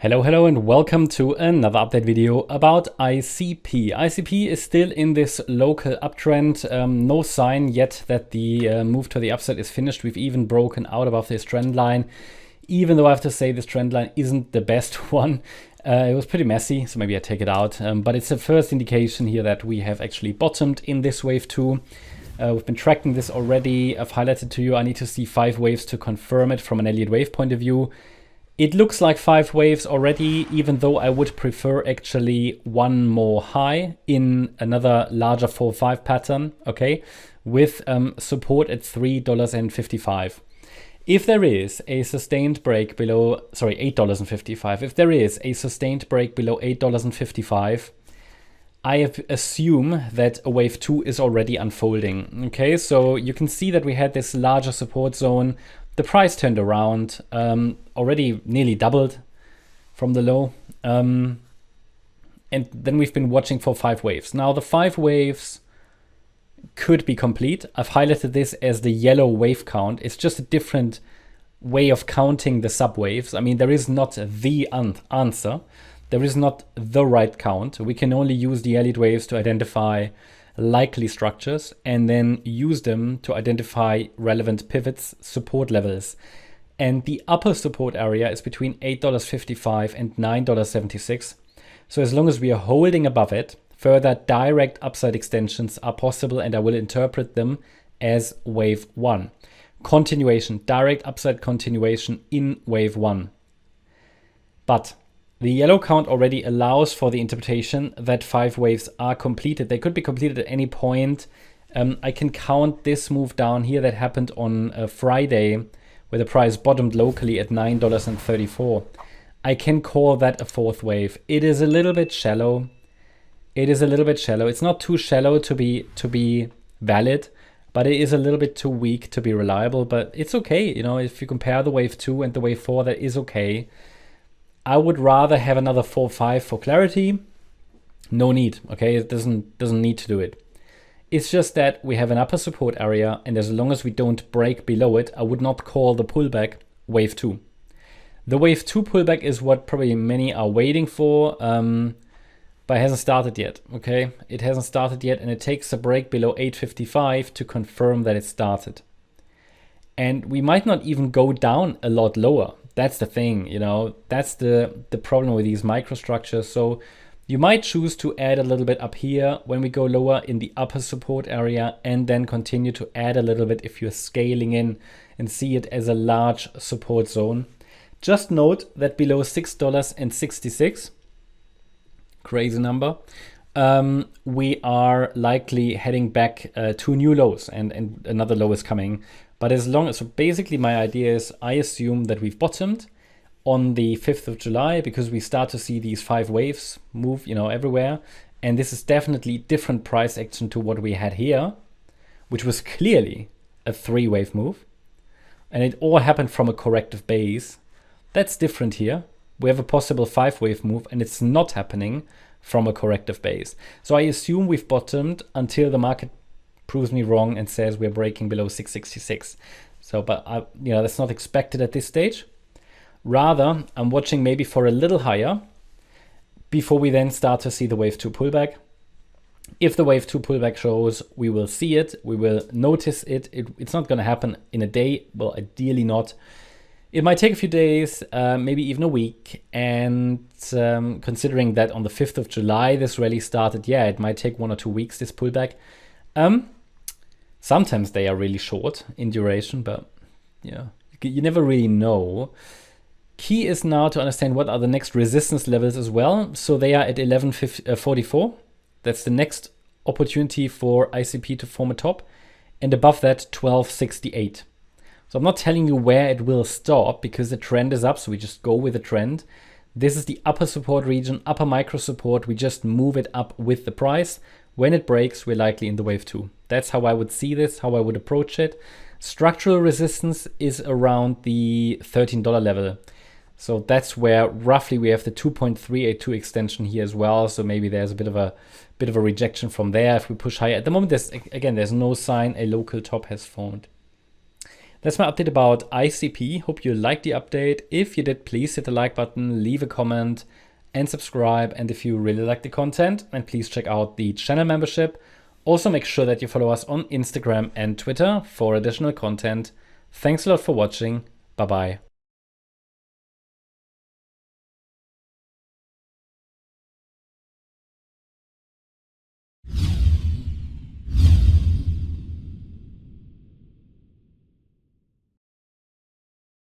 Hello and welcome to another update video about ICP. ICP is still in this local uptrend. No sign yet that the move to the upside is finished. We've even broken out above this trend line, even though I have to say this trend line isn't the best one. It was pretty messy, so maybe I take it out. But it's a first indication here that we have actually bottomed in this wave 2. We've been tracking this already. I've highlighted to you I need to see 5 waves to confirm it from an Elliott wave point of view. It looks like 5 waves already, even though I would prefer actually one more high in another larger 4-5 pattern, okay, with support at $3.55. If there is a sustained break below, sorry, $8.55, if there is a sustained break below $8.55, I assume that a wave 2 is already unfolding, okay? So you can see that we had this larger support zone. The price turned around, already nearly doubled from the low. And then we've been watching for 5 waves. Now the 5 waves could be complete. I've highlighted this as the yellow wave count. It's just a different way of counting the subwaves. I mean, there is not the answer. There is not the right count. We can only use the Elliott waves to identify likely structures and then use them to identify relevant pivots, support levels. And the upper support area is between $8.55 and $9.76. So as long as we are holding above it, further direct upside extensions are possible, and I will interpret them as wave 1. Continuation, direct upside continuation in wave 1. But the yellow count already allows for the interpretation that 5 waves are completed. They could be completed at any point. I can count this move down here that happened on Friday, where the price bottomed locally at $9.34. I can call that a 4th wave. It is a little bit shallow. It's not too shallow to be valid, but it is a little bit too weak to be reliable. But it's okay, you know, if you compare the wave 2 and the wave 4, that is okay. I would rather have another 4-5 for clarity. No need, okay? It doesn't need to do it. It's just that we have an upper support area, and as long as we don't break below it, I would not call the pullback wave 2. The wave 2 pullback is what probably many are waiting for, but it hasn't started yet, okay? It hasn't started yet, and it takes a break below 8.55 to confirm that it started. And we might not even go down a lot lower. That's the thing, you know, that's the problem with these microstructures. So you might choose to add a little bit up here when we go lower in the upper support area, and then continue to add a little bit if you're scaling in and see it as a large support zone. Just note that below $6.66, crazy number, we are likely heading back to new lows, and another low is coming. But as long as, so basically my idea is I assume that we've bottomed on the 5th of July because we start to see these 5 waves move, you know, everywhere. And this is definitely different price action to what we had here, which was clearly a 3-wave move. And it all happened from a corrective base. That's different here. We have a possible 5-wave move, and it's not happening from a corrective base. So I assume we've bottomed until the market proves me wrong and says we're breaking below 666. So, but you know, that's not expected at this stage. Rather, I'm watching maybe for a little higher before we then start to see the wave 2 pullback. If the wave 2 pullback shows, we will see it, we will notice it. It's not going to happen in a day. Well, ideally not. It might take a few days, maybe even a week. And considering that on the 5th of July, this rally started, yeah, it might take 1 or 2 weeks, this pullback. Sometimes they are really short in duration, but yeah, you never really know. Key is now to understand what are the next resistance levels as well. So they are at 11.44. That's the next opportunity for ICP to form a top, and above that 12.68. So I'm not telling you where it will stop because the trend is up, so we just go with the trend. This is the upper support region, upper micro support. We just move it up with the price. When it breaks, we're likely in the wave 2. That's how I would see this, how I would approach it. Structural resistance is around the $13 level. So that's where roughly we have the 2.382 extension here as well. So maybe there's a bit of a rejection from there if we push higher. At the moment, there's no sign a local top has formed. That's my update about ICP. Hope you liked the update. If you did, please hit the like button, leave a comment and subscribe. And if you really like the content, then please check out the channel membership. Also make sure that you follow us on Instagram and Twitter for additional content. Thanks a lot for watching. Bye-bye.